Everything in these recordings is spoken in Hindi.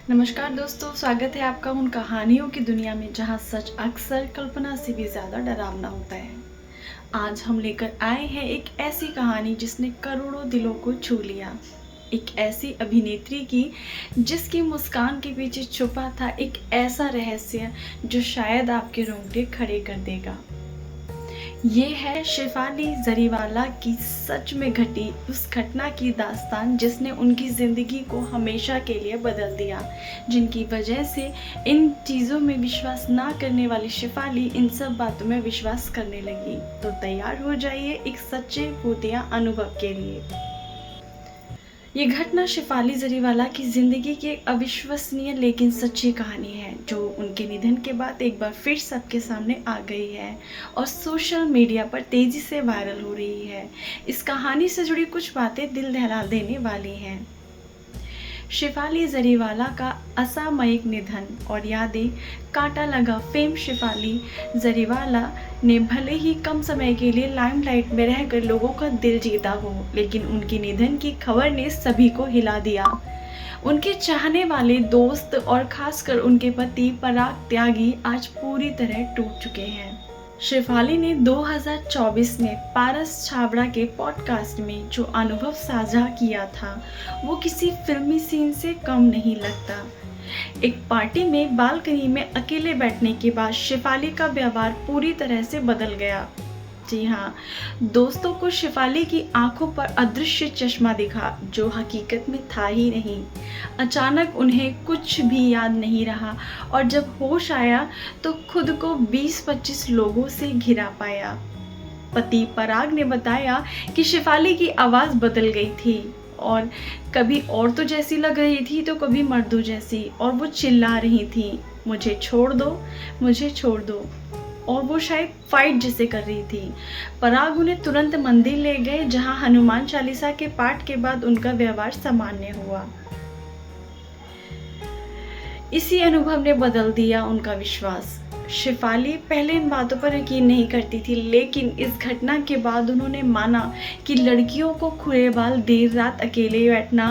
नमस्कार दोस्तों, स्वागत है आपका उन कहानियों की दुनिया में जहां सच अक्सर कल्पना से भी ज़्यादा डरावना होता है। आज हम लेकर आए हैं एक ऐसी कहानी जिसने करोड़ों दिलों को छू लिया। एक ऐसी अभिनेत्री की जिसकी मुस्कान के पीछे छुपा था एक ऐसा रहस्य जो शायद आपके रोंगटे खड़े कर देगा। ये है शेफाली जरीवाला की सच में घटी उस घटना की दास्तान जिसने उनकी ज़िंदगी को हमेशा के लिए बदल दिया, जिनकी वजह से इन चीज़ों में विश्वास ना करने वाली शेफाली इन सब बातों में विश्वास करने लगी। तो तैयार हो जाइए एक सच्चे भूतिया अनुभव के लिए। ये घटना शेफाली जरीवाला की ज़िंदगी की एक अविश्वसनीय लेकिन सच्ची कहानी है जो उनके निधन के बाद एक बार फिर सबके सामने आ गई है और सोशल मीडिया पर तेज़ी से वायरल हो रही है। इस कहानी से जुड़ी कुछ बातें दिल दहला देने वाली हैं। शेफाली जरीवाला का असामयिक निधन और यादें। कांटा लगा फेम। शेफाली जरीवाला ने भले ही कम समय के लिए लाइमलाइट में रहकर लोगों का दिल जीता हो, लेकिन उनके निधन की खबर ने सभी को हिला दिया। उनके चाहने वाले दोस्त और खासकर उनके पति पराग त्यागी आज पूरी तरह टूट चुके हैं। शेफाली ने 2024 में पारस छाबड़ा के पॉडकास्ट में जो अनुभव साझा किया था वो किसी फिल्मी सीन से कम नहीं लगता। एक पार्टी में बालकनी में अकेले बैठने के बाद शेफाली का व्यवहार पूरी तरह से बदल गया। जी हाँ, दोस्तों को शेफाली की आंखों पर अदृश्य चश्मा दिखा जो हकीकत में था ही नहीं। अचानक उन्हें कुछ भी याद नहीं रहा और जब होश आया तो खुद को 20-25 लोगों से घिरा पाया। पति पराग ने बताया कि शेफाली की आवाज़ बदल गई थी और कभी औरतों जैसी लग रही थी तो कभी मर्दों जैसी, और वो चिल्ला रही थी, मुझे छोड़ दो, मुझे छोड़ दो। और वो शायद फाइट जिसे कर रही थी। पराग उन्हें तुरंत मंदिर ले गए जहां हनुमान चालीसा के पाठ के बाद उनका व्यवहार सामान्य हुआ। इसी अनुभव ने बदल दिया उनका विश्वास। शेफाली पहले इन बातों पर यकीन नहीं करती थी, लेकिन इस घटना के बाद उन्होंने माना कि लड़कियों को खुले बाल देर रात अकेले बैठना,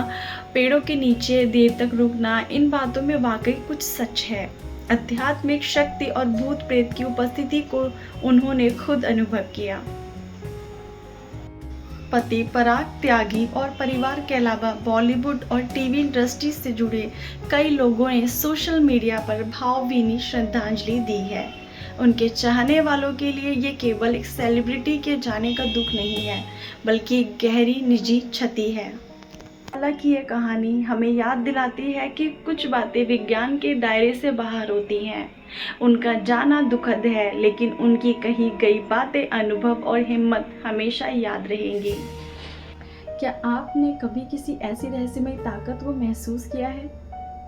पेड़ों के नीचे देर तक रुकना, इन बातों में वाकई कुछ सच है। आध्यात्मिक शक्ति और भूत प्रेत की उपस्थिति को उन्होंने खुद अनुभव किया। पति पराग त्यागी और परिवार के अलावा बॉलीवुड और टीवी इंडस्ट्री से जुड़े कई लोगों ने सोशल मीडिया पर भावभीनी श्रद्धांजलि दी है। उनके चाहने वालों के लिए ये केवल एक सेलिब्रिटी के जाने का दुख नहीं है, बल्कि एक गहरी निजी क्षति है। हालांकि ये कहानी हमें याद दिलाती है कि कुछ बातें विज्ञान के दायरे से बाहर होती हैं। उनका जाना दुखद है, लेकिन उनकी कही गई बातें, अनुभव और हिम्मत हमेशा याद रहेंगी। क्या आपने कभी किसी ऐसी रहस्यमय ताकत को महसूस किया है?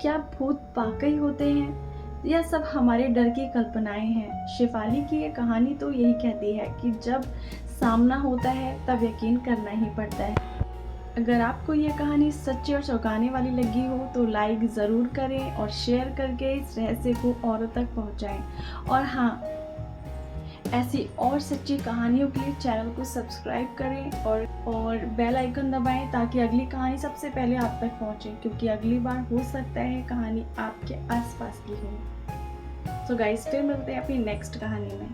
क्या भूत वाकई होते हैं या सब हमारे डर की कल्पनाएं हैं? शेफाली की ये कहानी तो यही कहती है कि जब सामना होता है तब यकीन करना ही पड़ता है। अगर आपको ये कहानी सच्ची और चौंकाने वाली लगी हो तो लाइक ज़रूर करें और शेयर करके इस रहस्य को औरों तक पहुंचाएं। और हाँ, ऐसी और सच्ची कहानियों के लिए चैनल को सब्सक्राइब करें और बेल आइकन दबाएं ताकि अगली कहानी सबसे पहले आप तक पहुंचे, क्योंकि अगली बार हो सकता है कहानी आपके आसपास की हो। तो गाइस, फिर मिलते हैं अपनी नेक्स्ट कहानी में।